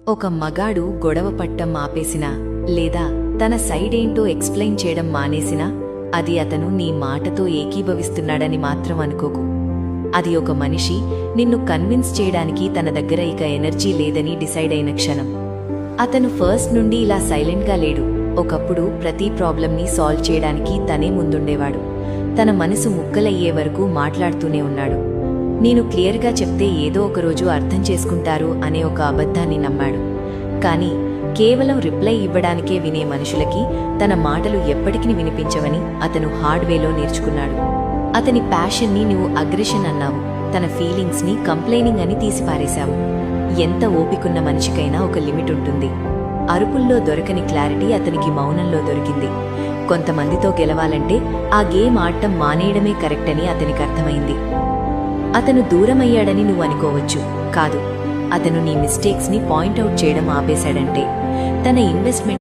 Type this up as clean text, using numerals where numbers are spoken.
ఒక మగాడు గొడవ పట్టం ఆపేసినా లేదా తన సైడ్ ఏంటో ఎక్స్ప్లెయిన్ చేయడం మానేసినా అది అతను నీ మాటతో ఏకీభవిస్తున్నాడని మాత్రం అనుకోకు. అది ఒక మనిషి నిన్ను కన్విన్స్ చేయడానికి తన దగ్గర ఇక ఎనర్జీ లేదని డిసైడ్ అయిన క్షణం. అతను ఫస్ట్ నుండి ఇలా సైలెంట్గా లేడు. ఒకప్పుడు ప్రతి ప్రాబ్లంని సాల్వ్ చేయడానికి తనే ముందుండేవాడు. తన మనసు ముక్కలయ్యే వరకు మాట్లాడుతూనే ఉన్నాడు. నేను క్లియర్గా చెప్తే ఏదో ఒకరోజు అర్థం చేసుకుంటారు అనే ఒక అబద్ధాన్ని నమ్మాడు. కానీ కేవలం రిప్లై ఇవ్వడానికే వినే మనుషులకి తన మాటలు ఎప్పటికీ వినిపించవని అతను హార్డ్వేలో నేర్చుకున్నాడు. అతని ప్యాషన్ని నువ్వు అగ్రెషన్ అన్నావు, తన ఫీలింగ్స్ని కంప్లైనింగ్ అని తీసిపారేశావు. ఎంత ఓపికున్న మనిషికైనా ఒక లిమిట్ ఉంటుంది. అరుపుల్లో దొరకని క్లారిటీ అతనికి మౌనంలో దొరికింది. కొంతమందితో గెలవాలంటే ఆ గేమ్ ఆడటం మానేయడమే కరెక్ట్ అని అతనికి అర్థమైంది. అతను దూరమయ్యాడని నువ్వు అనుకోవచ్చు. కాదు, అతను నీ మిస్టేక్స్ని పాయింట్అవుట్ చేయడం ఆపేశాడంటే తన ఇన్వెస్ట్మెంట్